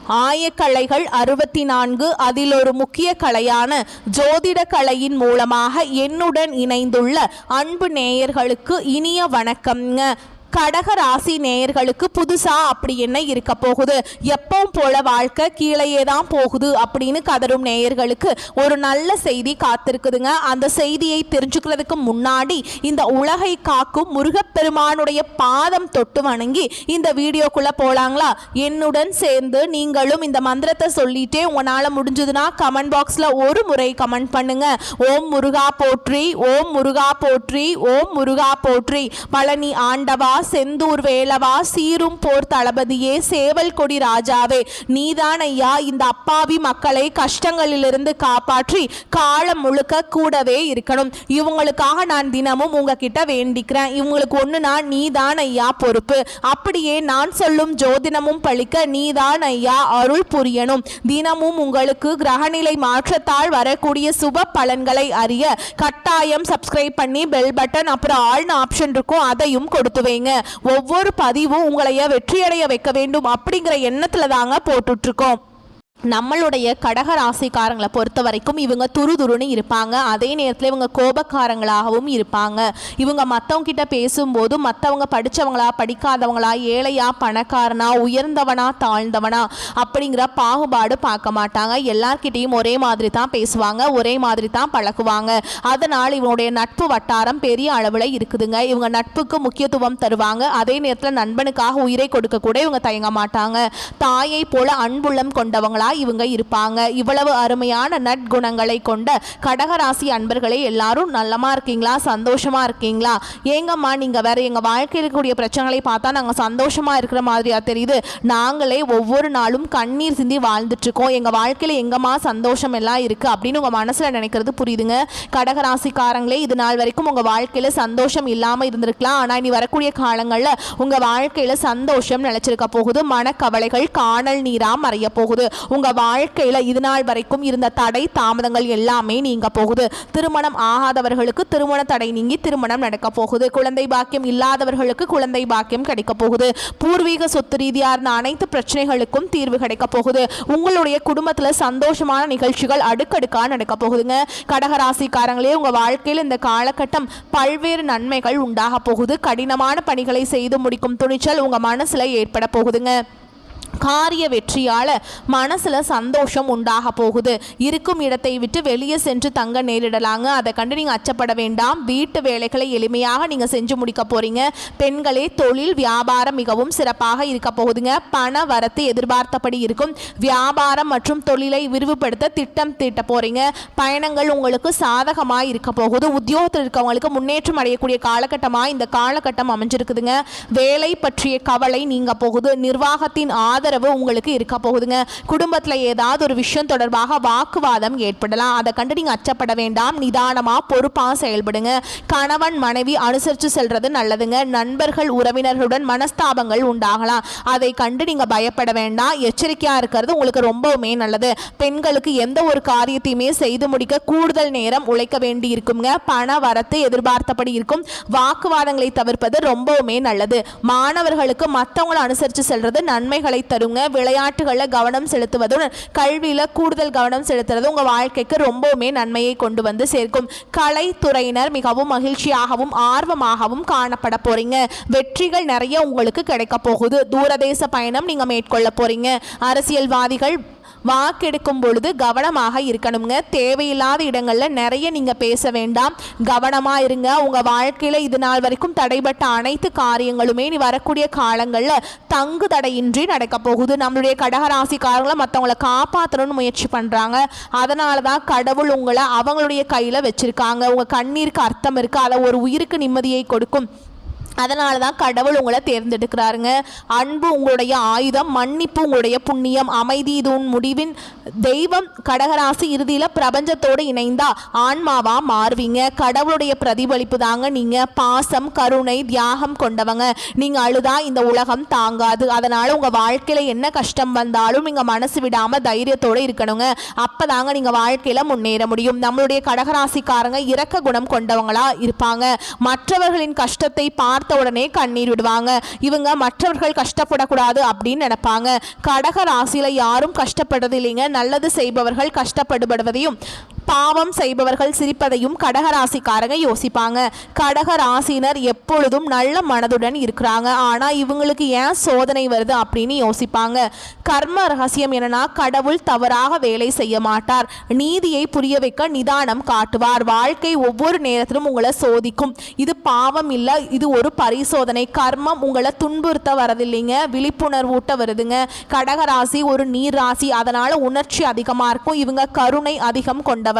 ஆயக்கலைகள் 64 அதில் ஒரு முக்கிய கலையான ஜோதிட கலையின் மூலமாக என்னுடன் இணைந்துள்ள அன்பு நேயர்களுக்கு இனிய வணக்கம்ங்க. கடக ராசி நேயர்களுக்கு புதுசா அப்படி என்ன இருக்க போகுது, எப்பவும் போல வாழ்க்கை கீழேயே தான் போகுது அப்படின்னு கதரும் நேயர்களுக்கு ஒரு நல்ல செய்தி காத்திருக்குதுங்க. அந்த செய்தியை தெரிஞ்சுக்கிறதுக்கு முன்னாடி இந்த உலகை காக்கும் முருகப்பெருமானுடைய பாதம் தொட்டு வணங்கி இந்த வீடியோக்குள்ள போலாங்களா? என்னுடன் சேர்ந்து நீங்களும் இந்த மந்திரத்தை சொல்லிட்டே உங்களால முடிஞ்சதுன்னா கமெண்ட் பாக்ஸ்ல ஒரு முறை கமெண்ட் பண்ணுங்க. ஓம் முருகா போற்றி, ஓம் முருகா போற்றி, ஓம் முருகா போற்றி. பழனி ஆண்டவா, செந்தூர் வேலவா, சீரும் போர் தளபதியே, சேவல் கொடி ராஜாவே, நீதான் ஐயா இந்த அப்பாவி மக்களை கஷ்டங்களிலிருந்து காப்பாற்றி காலம் முழுக்க கூடவே இருக்கணும். இவங்களுக்காக நான் தினமும் உங்ககிட்ட வேண்டிக்கிறேன். இவங்களுக்கு ஒண்ணுனா நீதான் ஐயா பொறுப்பு. அப்படியே நான் சொல்லும் ஜோதிடமும் பழிக்க நீதான் ஐயா அருள் புரியணும். தினமும் உங்களுக்கு கிரகநிலை மாற்றத்தால் வரக்கூடிய சுப பலன்களை அறிய கட்டாயம் சப்ஸ்கிரைப் பண்ணி பெல் பட்டன் அப்புறம் ஆல்னு ஆப்ஷன் இருக்கும், அதையும் கொடுத்து வைங்க. ஒவ்வொரு பதிவும் உங்களைய வெற்றியடைய வைக்க வேண்டும் அப்படிங்கிற எண்ணத்துல தாங்க போட்டுட்டு இருக்கோம். நம்மளுடைய கடக ராசிக்காரங்களை பொறுத்த வரைக்கும் இவங்க துருதுருன்னு இருப்பாங்க. அதே நேரத்தில் இவங்க கோபக்காரங்களாகவும் இருப்பாங்க. இவங்க மற்றவங்க கிட்ட பேசும்போது மற்றவங்க படித்தவங்களா படிக்காதவங்களா, ஏழையா பணக்காரனா, உயர்ந்தவனா தாழ்ந்தவனா அப்படிங்கிற பாகுபாடு பார்க்க மாட்டாங்க. எல்லார்கிட்டையும் ஒரே மாதிரி தான் பேசுவாங்க, ஒரே மாதிரி தான் பழகுவாங்க. அதனால் இவங்களுடைய நட்பு வட்டாரம் பெரிய அளவில் இருக்குதுங்க. இவங்க நட்புக்கு முக்கியத்துவம் தருவாங்க. அதே நேரத்தில் நண்பனுக்காக உயிரை கொடுக்க கூட இவங்க தயங்க மாட்டாங்க. தாயை போல அன்புள்ளம் கொண்டவங்களா இவங்க இருப்பாங்க. இவ்வளவு அருமையான நற்குணங்களை கொண்ட கடகராசி அன்பர்களே, எல்லாரும் நல்லமா இருக்கீங்களா, சந்தோஷமா இருக்கீங்களா? ஏங்கம்மா நீங்க வேற எங்க வாழ்க்கையில் இருக்கக்கூடிய பிரச்சனைகளை பார்த்தா நாங்க சந்தோஷமா இருக்கிற மாதிரியா தெரியுது, நாங்களே ஒவ்வொரு நாளும் கண்ணீர் சிந்தி வாழ்ந்துட்டு இருக்கோம், எங்க வாழ்க்கையில எங்கம்மா சந்தோஷம் எல்லாம் இருக்கு அப்படின்னு உங்க மனசுல நினைக்கிறது புரியுதுங்க. கடகராசிக்காரங்களே, இது நாள் வரைக்கும் உங்க வாழ்க்கையில சந்தோஷம் இல்லாம இருந்திருக்கலாம். ஆனா இனி வரக்கூடிய காலங்கள்ல உங்க வாழ்க்கையில சந்தோஷம் நிலைச்சிருக்க போகுது. மனக்கவலைகள் காணல் நீரா மறைய போகுது. உங்க வாழ்க்கையில இது நாள் வரைக்கும் இருந்த தடை தாமதங்கள் எல்லாமே நீங்க போகுது. திருமணம் ஆகாதவர்களுக்கு திருமண தடை நீங்கி திருமணம் நடக்க போகுது. குழந்தை பாக்கியம் இல்லாதவர்களுக்கு குழந்தை பாக்கியம் கிடைக்க போகுது. பூர்வீக சொத்து ரீதியா இருந்த அனைத்து பிரச்சனைகளுக்கும் தீர்வு கிடைக்க போகுது. உங்களுடைய குடும்பத்துல சந்தோஷமான நிகழ்ச்சிகள் அடுக்கடுக்கா நடக்க போகுதுங்க. கடகராசிக்காரங்களே, உங்க வாழ்க்கையில் இந்த காலகட்டம் பல்வேறு நன்மைகள் உண்டாக போகுது. கடினமான பணிகளை செய்து முடிக்கும் துணிச்சல் உங்க மனசுல ஏற்பட போகுதுங்க. காரிய வெற்றியால மனசுல சந்தோஷம் உண்டாக போகுது. இருக்கும் இடத்தை விட்டு வெளியே சென்று தங்க நேரிடலாங்க. அதை கண்டு நீங்க அச்சப்பட வேண்டாம். வீட்டு வேலைகளை எளிமையாக நீங்க செஞ்சு முடிக்க போறீங்க. பெண்களே, தொழில் வியாபாரம் மிகவும் சிறப்பாக இருக்க போகுதுங்க. பண வரத்து எதிர்பார்த்தபடி இருக்கும். வியாபாரம் மற்றும் தொழிலை விரிவுபடுத்த திட்டம் தீட்ட போறீங்க. பயணங்கள் உங்களுக்கு சாதகமாக இருக்க போகுது. உத்தியோகத்தில் இருக்கவங்களுக்கு முன்னேற்றம் அடையக்கூடிய காலகட்டமாக இந்த காலகட்டம் அமைஞ்சிருக்குதுங்க. வேலை பற்றிய கவலை நீங்க போகுது. நிர்வாகத்தின் ஆதரவு உங்களுக்கு இருக்க போகுதுங்க. குடும்பத்தில் ஏதாவது ஒரு விஷயம் தொடர்பாக வாக்குவாதம் ஏற்படலாம். அதை கண்டு நீங்க அச்சப்பட வேண்டாம். நிதானமா பொறுப்பா செயல்படுங்க. கணவன் மனைவி அனுசரித்து செல்றது நல்லதுங்க. நண்பர்கள் உறவினர்களுடன் மனஸ்தாபங்கள் உண்டாகலாம். அதை கண்டு நீங்க பயப்பட வேண்டாம். எச்சரிக்கையா இருக்கிறது உங்களுக்கு ரொம்பவுமே நல்லது. பெண்களுக்கு எந்த ஒரு காரியத்தையுமே செய்து முடிக்க கூடுதல் நேரம் உழைக்க வேண்டி இருக்குங்க. பண வரத்து எதிர்பார்த்தபடி இருக்கும். வாக்குவாதங்களை தவிர்ப்பது ரொம்பவுமே நல்லது. மாணவர்களுக்கு மற்றவங்களை அனுசரித்து செல்றது நன்மைகளை தருங்க. விளையாட்டுகளில் கவனம் செலுத்துவதுடன் கல்வியில கூடுதல் கவனம் செலுத்துறது உங்க வாழ்க்கைக்கு ரொம்பவுமே நன்மையை கொண்டு வந்து சேர்க்கும். கலைத்துறையினர் மிகவும் மகிழ்ச்சியாகவும் ஆர்வமாகவும் காணப்பட போறீங்க. வெற்றிகள் நிறைய உங்களுக்கு கிடைக்க போகுது. தூரதேச பயணம் நீங்க மேற்கொள்ள போறீங்க. அரசியல்வாதிகள் வாக்கெடுக்கும் பொழுது கவனமாக இருக்கணுங்க. தேவையில்லாத இடங்கள்ல நிறைய நீங்க பேச வேண்டாம். கவனமா இருங்க. உங்க வாழ்க்கையில இது நாள் வரைக்கும் தடைபட்ட அனைத்து காரியங்களுமே நீ வரக்கூடிய காலங்கள்ல தங்கு தடையின்றி நடக்க போகுது. நம்மளுடைய கடகராசிக்காரங்களை மற்றவங்களை காப்பாற்றணும்னு முயற்சி பண்றாங்க. அதனாலதான் கடவுள் உங்களை அவங்களுடைய கையில வச்சிருக்காங்க. உங்க கண்ணீருக்கு அர்த்தம் இருக்கு. அதை ஒரு உயிருக்கு நிம்மதியை கொடுக்கும். அதனால தான் கடவுள் உங்களை தேர்ந்தெடுக்கிறாருங்க. அன்பு உங்களுடைய ஆயுதம், மன்னிப்பு உங்களுடைய புண்ணியம், அமைதி இது உன் முடிவின் தெய்வம். கடகராசி இறுதியில் பிரபஞ்சத்தோடு இணைந்தா ஆன்மாவா மாறுவீங்க. கடவுளுடைய பிரதிபலிப்பு தாங்க நீங்க. பாசம், கருணை, தியாகம் கொண்டவங்க. நீங்க அழுதா இந்த உலகம் தாங்காது. அதனால உங்க வாழ்க்கையில என்ன கஷ்டம் வந்தாலும் நீங்க மனசு விடாம தைரியத்தோடு இருக்கணுங்க. அப்பதாங்க நீங்க வாழ்க்கையில முன்னேற முடியும். நம்மளுடைய கடகராசிக்காரங்க இரக்க குணம் கொண்டவங்களா இருப்பாங்க. மற்றவர்களின் கஷ்டத்தை பார்த்து பார்த்த உடனே கண்ணீர் விடுவாங்க. இவங்க மற்றவர்கள் கஷ்டப்படக்கூடாது அப்படின்னு நினைப்பாங்க. கடக ராசியில யாரும் கஷ்டப்படுறது இல்லைங்க. நல்லது செய்பவர்கள் கஷ்டப்படுவதையும் பாவம் செய்பவர்கள் சிரிப்பதையும் கடகராசிக்காரங்க யோசிப்பாங்க. கடகராசினர் எப்பொழுதும் நல்ல மனதுடன் இருக்கிறாங்க. ஆனா இவங்களுக்கு ஏன் சோதனை வருது அப்படின்னு யோசிப்பாங்க. கர்ம ரகசியம் என்னன்னா, கடவுள் தவறாக வேலை செய்ய மாட்டார். நீதியை புரிய வைக்க நிதானம் காட்டுவார். வாழ்க்கை ஒவ்வொரு நேரத்திலும் உங்களை சோதிக்கும். இது பாவம் இல்ல, இது ஒரு பரிசோதனை. கர்மம் உங்களை துன்புறுத்த வரதில்லைங்க, விழிப்புணர்வூட்ட வருதுங்க. கடகராசி ஒரு நீர் ராசி, அதனால உணர்ச்சி அதிகமா இருக்கும். இவங்க கருணை அதிகம் கொண்டவர்,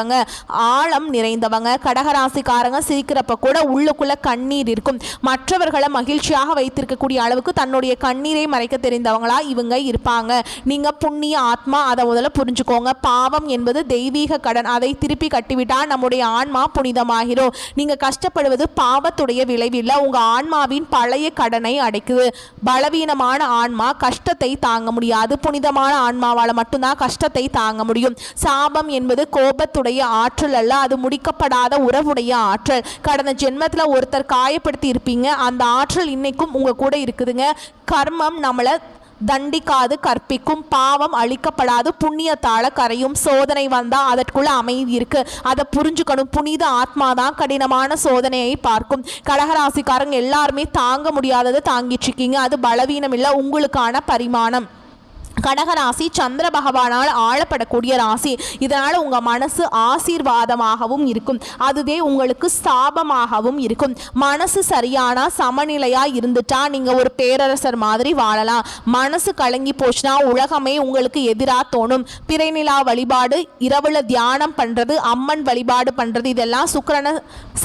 ஆழம் நிறைந்தவங்க. கடகராசிக்காரங்க சிரிக்கிறப்ப கூட உள்ளுக்குள்ள கண்ணீர் இருக்கும். மற்றவர்களை மகிழ்ச்சியாக வைத்திருக்கக்கூடிய அளவுக்கு தன்னுடைய கண்ணீரை மறைக்க தெரிந்தவங்களா இவங்க இருப்பாங்க. நீங்க புண்ணிய ஆத்மா, அதை முதல்ல புரிஞ்சுக்கோங்க. பாவம் என்பது தெய்வீக கடன், அதை திருப்பி கட்டிவிட்டா நம்முடைய ஆன்மா புனிதமாகிறோம். நீங்க கஷ்டப்படுவது பாவத்துடைய விளைவில்லை, உங்க ஆன்மாவின் பழைய கடனை அடைக்குது. பலவீனமான ஆன்மா கஷ்டத்தை தாங்க முடியாது. புனிதமான ஆன்மாவால மட்டும்தான் கஷ்டத்தை தாங்க முடியும். சாபம் என்பது கோபத்துடைய ஆற்றல் அல்ல, அது முடிக்கப்படாத உறவுடைய ஆற்றல். கடந்த ஜென்மத்துல ஒருத்தர் காயப்படுத்தி இருப்பீங்க, அந்த ஆற்றல் இன்னைக்கும் உங்க கூட இருக்குதுங்க. கர்மம் நம்மளை தண்டிக்காது, கற்பிக்கும். பாவம் அழிக்கப்படாது, புண்ணியத்தால கரையும். சோதனை வந்தா அதற்குள்ள அமைதி இருக்கு, அதை புரிஞ்சுக்கணும். புனித ஆத்மாதான் கடினமான சோதனையை பார்க்கும். கடகராசிக்காரங்க எல்லாருமே தாங்க முடியாதது தாங்கிட்டு இருக்கீங்க. அது பலவீனம் இல்லை, உங்களுக்கான பரிமாணம். கடகராசி சந்திர பகவானால் ஆளப்படக்கூடிய ராசி. இதனால் உங்கள் மனசு ஆசீர்வாதமாகவும் இருக்கும், அதுவே உங்களுக்கு சாபமாகவும் இருக்கும். மனசு சரியான சமநிலையாக இருந்துட்டா நீங்கள் ஒரு பேரரசர் மாதிரி வாழலாம். மனசு கலங்கி போச்சுன்னா உலகமே உங்களுக்கு எதிராக தோணும். பிறைநிலா வழிபாடு, இரவுல தியானம் பண்ணுறது, அம்மன் வழிபாடு பண்ணுறது, இதெல்லாம் சுக்கிரனை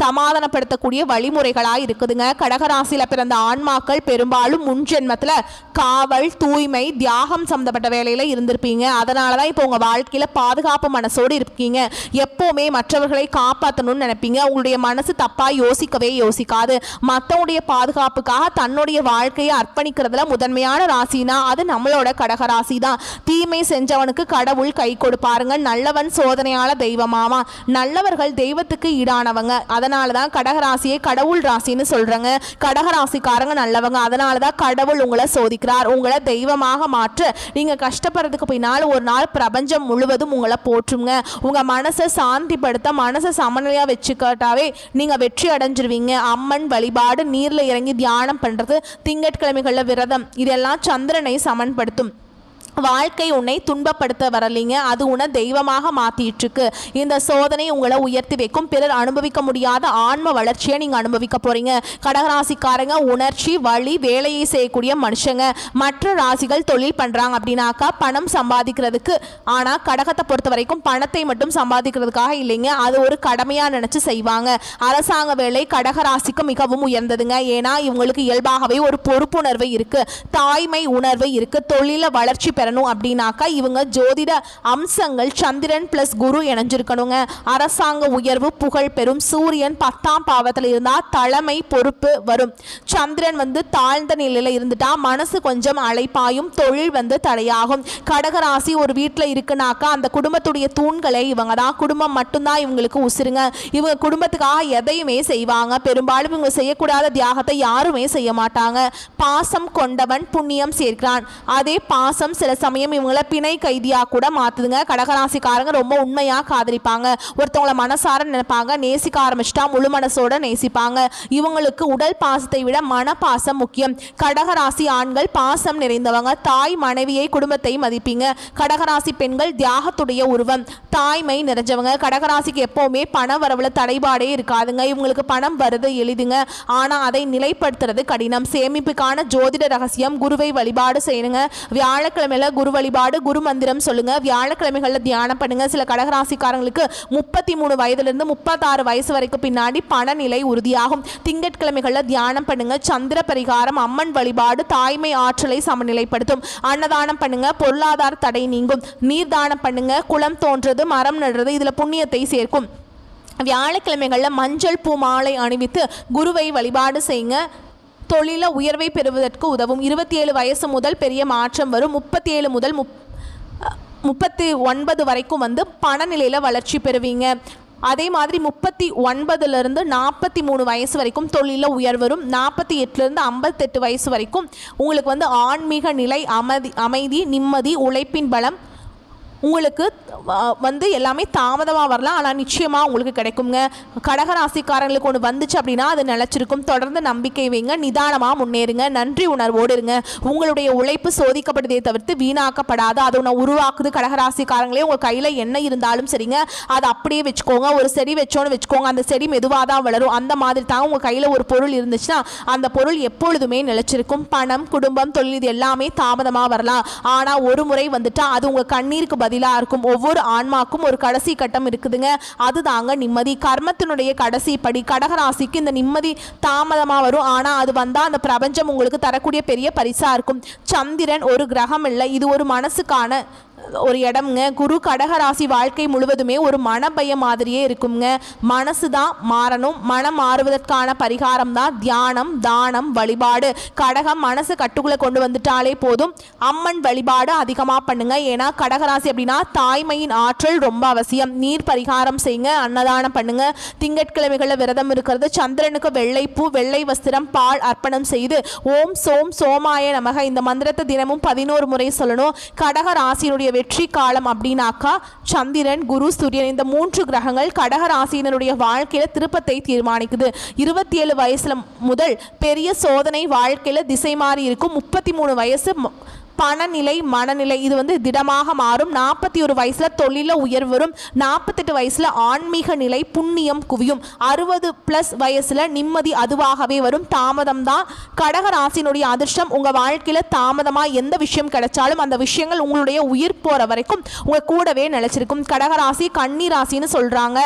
சமாதானப்படுத்தக்கூடிய வழிமுறைகளாக இருக்குதுங்க. கடகராசியில் பிறந்த ஆன்மாக்கள் பெரும்பாலும் முன்ஜென்மத்தில் காவல், தூய்மை, தியாகம் சம்பந்தப்பட்ட வேலையில இருந்திருப்பீங்க. அதனால தான் இப்போ உங்க வாழ்க்கையில பாதுகாப்பு மனசோடு இருக்கீங்க. எப்பவுமே மற்றவர்களை காப்பாற்றணும்னு நினைப்பீங்க. உங்களுடைய மனசு தப்பா யோசிக்கவே யோசிக்காது. மற்றவங்களுடைய பாதுகாப்புக்காக தன்னுடைய வாழ்க்கையை அர்ப்பணிக்கிறதுல முதன்மையான ராசினா அது நம்மளோட கடகராசி தான். தீமை செஞ்சவனுக்கு கடவுள் கை கொடுப்பாருங்க. நல்லவன் சோதனையால தெய்வமாமா. நல்லவர்கள் தெய்வத்துக்கு ஈடானவங்க. அதனால தான் கடகராசியை கடவுள் ராசின்னு சொல்றாங்க. கடகராசிக்காரங்க நல்லவங்க, அதனால தான் கடவுள் உங்களை சோதிக்கிறார். உங்களை தெய்வமாக மாற்ற நீங்க கஷ்டப்படுறதுக்கு பின்னால் ஒரு நாள் பிரபஞ்சம் முழுவதும் உங்களை போற்றுங்க. உங்க மனசை சாந்திப்படுத்த, மனசை சமநிலையா வச்சுக்கிட்டாவே நீங்க வெற்றி அடைஞ்சிருவீங்க. அம்மன் வழிபாடு, நீர்ல இறங்கி தியானம் பண்றது, திங்கட்கிழமைகள்ல விரதம், இதெல்லாம் சந்திரனை சமன்படுத்தும். வாழ்க்கை உன்னை துன்பப்படுத்த வரலைங்க, அது உன்னை தெய்வமாக மாற்றிட்டு இருக்கு. இந்த சோதனை உங்களை உயர்த்தி வைக்கும். பிறர் அனுபவிக்க முடியாத ஆன்ம வளர்ச்சியை நீங்கள் அனுபவிக்க போறீங்க. கடகராசிக்காரங்க உணர்ச்சி, வழி, வேலையை செய்யக்கூடிய மனுஷங்க. மற்ற ராசிகள் தொழில் பண்ணுறாங்க அப்படின்னாக்கா பணம் சம்பாதிக்கிறதுக்கு. ஆனால் கடகத்தை பொறுத்த வரைக்கும் பணத்தை மட்டும் சம்பாதிக்கிறதுக்காக இல்லைங்க, அது ஒரு கடமையாக நினச்சி செய்வாங்க. அரசாங்க வேலை கடகராசிக்கு மிகவும் உயர்ந்ததுங்க. ஏன்னா இவங்களுக்கு இயல்பாகவே ஒரு பொறுப்புணர்வு இருக்குது, தாய்மை உணர்வு இருக்குது. தொழில வளர்ச்சி பெறணும் அப்படின்னாக்கா இவங்க ஜோதிட அம்சங்கள் சந்திரன் பிளஸ் குரு இணைஞ்சிருக்கணுங்க. அரசாங்க உயர்வு, புகழ் பெறும். சூரியன் 10ஆம் பாவத்தில் இருந்தா தலைமை பொறுப்பு வரும். சந்திரன் தாழ்ந்த நிலையில இருந்துட்டா மனசு கொஞ்சம் அலைப்பாயும், தொழில் தடையாகும். கடகராசி ஒரு வீட்டில் இருக்குனாக்கா அந்த குடும்பத்துடைய தூண்களை இவங்க தான். குடும்பம் மட்டும்தான் இவங்களுக்கு உசுருங்க. இவங்க குடும்பத்துக்காக எதையுமே செய்வாங்க. பெரும்பாலும் இவங்க செய்யக்கூடாத தியாகத்தை யாருமே செய்ய மாட்டாங்க. பாசம் கொண்டவன் புண்ணியம் சேர்க்கிறான். அதே பாசம் சில சமயம் இவங்களை பிணை கைதியா கூட மாத்துதுங்க. கடகராசிக்காரங்க ரொம்ப உண்மையா காதலிப்பாங்க. ஒருத்தவங்களை மனசார நினைப்பாங்க, நேசிக்க ஆரம்பிச்சிட்டா முழு மனசோட நேசிப்பாங்க. இவங்களுக்கு உடல் பாசத்தை விட மன பாசம் முக்கியம். கடகராசி ஆண்கள் பாசம் நிறைந்தவங்க. தாய், மனைவியை, குடும்பத்தை மதிப்பீங்க. கடகராசி பெண்கள் தியாகத்துடைய உருவம், தாய்மை நிறைஞ்சவங்க. கடகராசிக்கு எப்பவுமே பண வரவுல தடைபாடே இருக்காதுங்க. இவங்களுக்கு பணம் வருது எளிதுங்க, ஆனா அதை நிலைப்படுத்துறது கடினம். சேமிப்புக்கான ஜோதிட ரகசியம், குருவை வழிபாடு செய்யணுங்க. வியாழக்கிழமை குரு வழிபாடு, குரு மந்திரம் சொல்லுங்க. வியாழக்கிழமைகள்ல தியானம் பண்ணுங்க. சில கடகராசிக்காரங்களுக்கு 33 வயதிலிருந்து 36 வயசு வரைக்கும் பின்னாடி பணநிலை உறுதியாகும். திங்கட்கிழமைகள்ல தியானம் பண்ணுங்க. சந்திர பரிகாரம், அம்மன் வழிபாடு தாய்மை ஆற்றலை சமநிலைப்படுத்தும். அன்னதானம் பண்ணுங்க, பொருளாதார தடை நீங்கும். நீர்தானம் பண்ணுங்க, குளம் தோன்றது, மரம் நடுறது, இதுல புண்ணியத்தை சேர்க்கும். வியாழக்கிழமைகள்ல மஞ்சள் பூ மாலை அணிவித்து குருவை வழிபாடு செய்யுங்க. தொழில உயர்வை பெறுவதற்கு உதவும். 27 வயசு முதல் பெரிய மாற்றம் வரும். 37 முதல் 39 வரைக்கும் பணநிலையில் வளர்ச்சி பெறுவீங்க. அதே மாதிரி 39லிருந்து 43 வயசு வரைக்கும் தொழிலில் உயர்வரும், 48லேருந்து 58 வயசு வரைக்கும் உங்களுக்கு வந்து ஆன்மீக நிலை, அமைதி, நிம்மதி, உழைப்பின் பலம் உங்களுக்கு வந்து எல்லாமே தாமதமாக வரலாம், ஆனால் நிச்சயமாக உங்களுக்கு கிடைக்குங்க. கடகராசிக்காரங்களுக்கு ஒன்று வந்துச்சு அப்படின்னா அது நிலச்சிருக்கும். தொடர்ந்து நம்பிக்கை வைங்க, நிதானமாக முன்னேறுங்க, நன்றி உணர்வோடு இருங்க. உங்களுடைய உழைப்பு சோதிக்கப்படுதே தவிர்த்து வீணாக்கப்படாது. அது ஒன்று உருவாக்குது. கடகராசிக்காரங்களே, உங்கள் கையில் என்ன இருந்தாலும் சரிங்க, அதை அப்படியே வச்சுக்கோங்க. ஒரு செடி வச்சோன்னு வச்சுக்கோங்க, அந்த செடி மெதுவாக தான் வளரும். அந்த மாதிரி தான் உங்கள் கையில் ஒரு பொருள் இருந்துச்சுன்னா அந்த பொருள் எப்பொழுதுமே நிலச்சிருக்கும். பணம், குடும்பம், தொழில் இது எல்லாமே தாமதமாக வரலாம், ஆனால் ஒரு முறை வந்துட்டா அது உங்கள் கண்ணீருக்கு பதிலாக இருக்கும். ஒவ்வொரு ஆன்மாக்கும் ஒரு கடைசி கட்டம் இருக்குதுங்க, அதுதாங்க நிம்மதி. கர்மத்தினுடைய கடைசி படி. கடகராசிக்கு இந்த நிம்மதி தாமதமாக வரும், ஆனால் அது வந்தால் அந்த பிரபஞ்சம் உங்களுக்கு தரக்கூடிய பெரிய பரிசாக இருக்கும். சந்திரன் ஒரு கிரகம் இல்லை, இது ஒரு மனசுக்கான ஒரு இடம்ங்க. குரு கடகராசி வாழ்க்கை முழுவதுமே ஒரு மனபயம் மாதிரியே இருக்குங்க. மனசு தான் மாறணும். மனம் மாறுவதற்கான பரிகாரம் தான் தியானம், தானம், வழிபாடு. கடகம் மனசு கட்டுக்குள்ளே கொண்டு வந்துட்டாலே போதும். அம்மன் வழிபாடு அதிகமாக பண்ணுங்க. ஏன்னா கடகராசி அப்படின்னா தாய்மையின் ஆற்றல் ரொம்ப அவசியம். நீர் பரிகாரம் செய்யுங்க, அன்னதானம் பண்ணுங்க. திங்கட்கிழமைகளில் விரதம் இருக்கிறது. சந்திரனுக்கு வெள்ளைப்பூ, வெள்ளை வஸ்திரம், பால் அர்ப்பணம் செய்து ஓம் சோம் சோமாய நமக இந்த மந்திரத்தை தினமும் 11 முறை சொல்லணும். கடகராசியினுடைய வெற்றி காலம் அப்படின்னாக்கா சந்திரன், குரு, சூரியன் இந்த 3 கிரகங்கள் கடகராசியினருடைய வாழ்க்கையில திருப்பத்தை தீர்மானிக்குது. 27 வயசுல முதல் பெரிய சோதனை வாழ்க்கையில திசை மாறி இருக்கும். 33 வயசு பணநிலை, மனநிலை இது வந்து திடமாக மாறும். 41 வயசுல தொழில உயர்வு வரும். 48 வயசுல ஆன்மீக நிலை, புண்ணியம் குவியும். 60+ வயசுல நிம்மதி அதுவாகவே வரும். தாமதம் தான் கடகராசினுடைய அதிர்ஷ்டம். உங்க வாழ்க்கையில தாமதமா எந்த விஷயம் கிடைச்சாலும் அந்த விஷயங்கள் உங்களுடைய உயிர் போற வரைக்கும் உங்க கூடவே நிலைச்சிருக்கும். கடகராசி கன்னிராசின்னு சொல்றாங்க.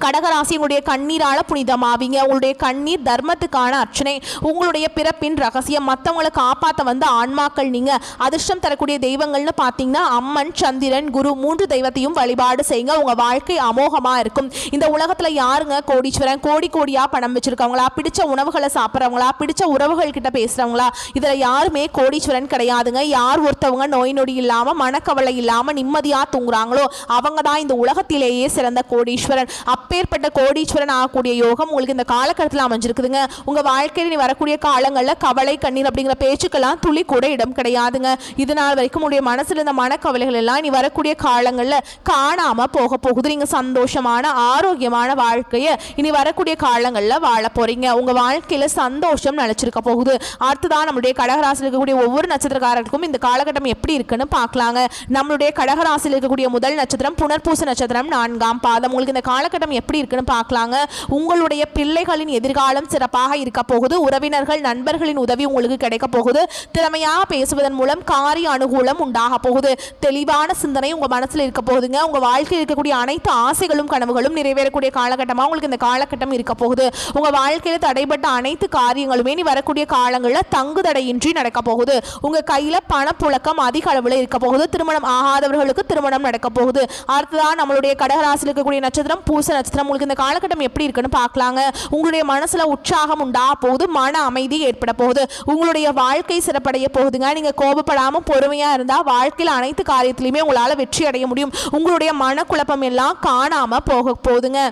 கடகராசியினுடைய கண்ணீரால புனிதமாவீங்க. உங்களுடைய கண்ணீர் தர்மத்துக்கான அர்ச்சனை. உங்களுடைய பிறப்பின் ரகசியம். மற்றவங்களை காப்பாற்ற வந்த ஆன்மாக்கள் நீங்க. அதிர்ஷ்டம் தரக்கூடிய தெய்வங்கள்னு பார்த்தீங்கன்னா அம்மன், சந்திரன், குரு 3 தெய்வத்தையும் வழிபாடு செய்யுங்க. உங்க வாழ்க்கை அமோகமா இருக்கும். இந்த உலகத்துல யாருங்க கோடீஸ்வரன்? கோடி கோடியா பணம் வச்சிருக்கவங்களா, பிடிச்ச உணவுகளை சாப்பிட்றவங்களா, பிடிச்ச உறவுகள் கிட்ட பேசுறவங்களா? இதுல யாருமே கோடீஸ்வரன் கிடையாதுங்க. யார் ஒருத்தவங்க நோய் நொடி இல்லாம, மனக்கவலை இல்லாம நிம்மதியா தூங்குறாங்களோ அவங்க தான் இந்த உலகத்திலேயே சிறந்த கோடீஸ்வரன். அப்பேற்பட்ட கோடீஸ்வரன் ஆகக்கூடிய யோகம் உங்களுக்கு இந்த காலகட்டத்தில் அமைஞ்சிருக்குதுங்க. உங்க வாழ்க்கையில் நீ வரக்கூடிய காலங்களில் கவலை, கண்ணீர் அப்படிங்கிற பேச்சுக்கெல்லாம் துளி கூட இடம் கிடையாதுங்க. இது நாள் வரைக்கும் உங்களுடைய மனசுல இருந்த மனக்கவலைகள் எல்லாம் நீ வரக்கூடிய காலங்களில் காணாம போக போகுது. நீங்க சந்தோஷமான ஆரோக்கியமான வாழ்க்கையை இனி வரக்கூடிய காலங்களில் வாழ போறீங்க. உங்க வாழ்க்கையில சந்தோஷம் நினைச்சிருக்க போகுது. அடுத்ததான் நம்மளுடைய கடகராசியில் இருக்கக்கூடிய ஒவ்வொரு நட்சத்திரக்காரர்களுக்கும் இந்த காலகட்டம் எப்படி இருக்குன்னு பார்க்கலாங்க. நம்மளுடைய கடகராசியில் இருக்கக்கூடிய முதல் நட்சத்திரம் புனர்பூச நட்சத்திரம், 4ஆம் பாதம். உங்களுக்கு இந்த காலகட்டம் எப்படி இருக்குன்னு பார்க்கலாங்க. உங்களுடைய பிள்ளைகளின் எதிர்காலம் சிறப்பாக இருக்க போகுது. உறவினர்கள், நண்பர்களின் உதவி உங்களுக்கு கிடைக்க போகுது. திறமையாக பேசுவதன் மூலம் காரிய அனுகூலம் உண்டாக போகுது. தெளிவான சிந்தனை உங்க மனசுல இருக்க போகுதுங்க. உங்க வாழ்க்கையில் இருக்கக்கூடிய அனைத்து ஆசைகளும் கனவுகளும் நிறைவேறக்கூடிய காலகட்டமாக உங்களுக்கு இந்த காலகட்டம் இருக்க போகுது. உங்க வாழ்க்கையில தடைப்பட்ட அனைத்து காரியங்களுமே நீ வரக்கூடிய காலங்களில் தங்கு தடையின்றி நடக்க போகுது. உங்க கையில பணப்புழக்கம் அதிக அளவில் இருக்க போகுது. திருமணம் ஆகாதவர்களுக்கு திருமணம் நடக்க போகுது. அடுத்ததான் நம்மளுடைய கடகராசியில் இருக்கக்கூடிய நட்சத்திரம் பூச நட்சத்திரம். உங்களுக்கு இந்த காலகட்டம் எப்படி இருக்குன்னு பார்க்கலாங்க. உங்களுடைய மனசுல உற்சாகம் உண்டா போகுது. மன அமைதி ஏற்பட போகுது. உங்களுடைய வாழ்க்கை சிறப்படைய போகுதுங்க. நீங்க கோபப்படாம பொறுமையா இருந்தா வாழ்க்கையில் அனைத்து காரியத்திலையுமே உங்களால வெற்றி அடைய முடியும். உங்களுடைய மனக்குழப்பம் எல்லாம் காணாம போக போகுதுங்க.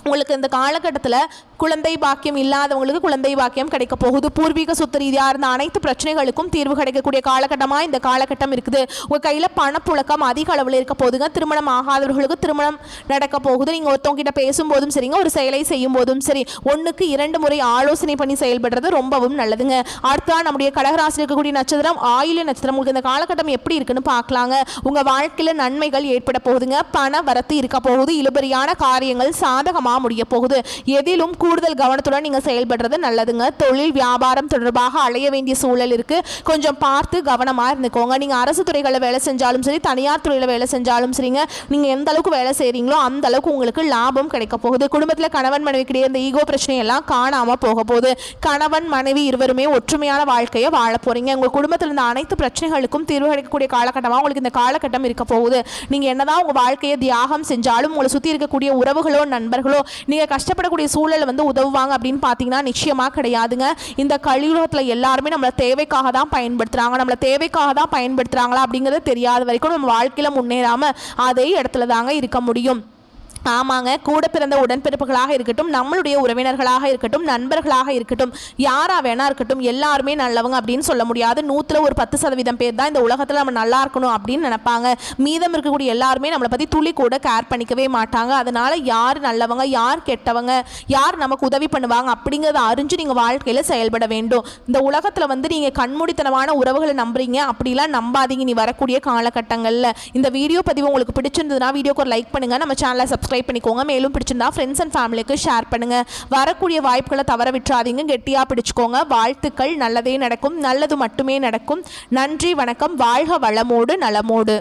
உங்களுக்கு இந்த காலகட்டத்தில் குழந்தை பாக்கியம் இல்லாதவங்களுக்கு குழந்தை பாக்கியம் கிடைக்க போகுது. பூர்வீக சொத்து ரீதியாக இருந்த அனைத்து பிரச்சனைகளுக்கும் தீர்வு கிடைக்கக்கூடிய காலகட்டமாக இந்த காலகட்டம் இருக்குது. உங்கள் கையில் பணப்புழக்கம் அதிக அளவில் இருக்க போதுங்க. திருமணம் ஆகாதவர்களுக்கு திருமணம் நடக்க போகுது. நீங்கள் ஒருத்தவங்கிட்ட பேசும்போதும் சரிங்க, ஒரு செயலை செய்யும் போதும் சரி, 1க்கு 2 முறை ஆலோசனை பண்ணி செயல்படுறது ரொம்பவும் நல்லதுங்க. அடுத்ததான் நம்முடைய கடகராசியில் இருக்கக்கூடிய நட்சத்திரம் ஆயில்ய நட்சத்திரம். உங்களுக்கு இந்த காலகட்டம் எப்படி இருக்குன்னு பார்க்கலாங்க. உங்கள் வாழ்க்கையில் நன்மைகள் ஏற்பட போகுதுங்க. பண வரத்து இருக்க போகுது. இழுபறியான காரியங்கள் சாதகமாக முடிய போகுது. எதிலும் கூடுதல் கவனத்துடன் நீங்க செயல்படுறது நல்லதுங்க. தொழில் வியாபாரம் தொடர்பாக அலைய வேண்டிய சூழல் இருக்கு. கொஞ்சம் பார்த்து கவனமா இருந்துக்கோங்க. நீங்க அரசு துறைகளில் வேலை செஞ்சாலும் சரி, தனியார் துறையில வேலை செஞ்சாலும் சரிங்க, நீங்க எந்த அளவுக்கு வேலை செய்றீங்களோ அந்த அளவுக்கு உங்களுக்கு லாபம் கிடைக்க போகுது. குடும்பத்தில் கணவன் மனைவி கிடையாது இந்த ஈகோ பிரச்சனை எல்லாம் காணாம போக போகுது. கணவன் மனைவி இருவருமே ஒற்றுமையான வாழ்க்கையை வாழ போறீங்க. உங்க குடும்பத்தில் இருந்த அனைத்து பிரச்சனைகளுக்கும் தீர்வு கிடைக்கக்கூடிய காலகட்டமாக உங்களுக்கு இந்த காலகட்டம் இருக்க போகுது. நீங்க என்னதான் உங்க வாழ்க்கையை தியாகம் செஞ்சாலும் உங்களை சுத்தி இருக்கக்கூடிய உறவுகளோ நண்பர்களோ நீங்க கஷ்டப்படக்கூடிய சூழல் வந்து உதவுவாங்க அப்படின்னு பார்த்தீங்கன்னா நிச்சயமா கிடையாதுங்க. இந்த கலியுகத்தில் எல்லாருமே நம்மளை தேவைக்காக தான் பயன்படுத்துறாங்க. நம்மளை தேவைக்காக தான் பயன்படுத்துறாங்களா அப்படிங்கிறது தெரியாத வரைக்கும் நம்ம வாழ்க்கையில முன்னேறாம அதே இடத்துல தாங்க இருக்க முடியும். ஆமாங்க, கூட பிறந்த உடன்பிறப்புகளாக இருக்கட்டும், நம்மளுடைய உறவினர்களாக இருக்கட்டும், நண்பர்களாக இருக்கட்டும், யாரா வேணா இருக்கட்டும், எல்லாருமே நல்லவங்க அப்படின்னு சொல்ல முடியாது. 100ல் ஒரு 10% பேர் தான் இந்த உலகத்தில் நம்ம நல்லா இருக்கணும் அப்படின்னு நினைப்பாங்க. மீதம் இருக்கக்கூடிய எல்லாருமே நம்மளை பற்றி துளி கூட கேர் பண்ணிக்கவே மாட்டாங்க. அதனால யார் நல்லவங்க, யார் கெட்டவங்க, யார் நமக்கு உதவி பண்ணுவாங்க அப்படிங்கிறத அறிஞ்சு நீங்கள் வாழ்க்கையில் செயல்பட வேண்டும். இந்த உலகத்தில் வந்து நீங்கள் கண்மூடித்தனமான உறவுகளை நம்புறீங்க, அப்படிலாம் நம்பாதீங்க. நீ வரக்கூடிய காலகட்டங்களில் இந்த வீடியோ பதிவு உங்களுக்கு பிடிச்சிருந்ததுன்னா வீடியோக்கு ஒரு லைக் பண்ணுங்கள், நம்ம சேனலை சப்ஸ்கிரைப் பண்ணிக்கோங்க. மேலும் பிடிச்சிருந்தா ஃப்ரெண்ட்ஸ் அண்ட் ஃபேமிலிக்கு ஷேர் பண்ணுங்க. வரக்கூடிய வாய்ப்புகளை தவற விட்டுறாதீங்க, கெட்டியா பிடிச்சுக்கோங்க. வாழ்த்துக்கள், நல்லதே நடக்கும், நல்லது மட்டுமே நடக்கும். நன்றி, வணக்கம். வாழ்க வளமோடு நலமோடு.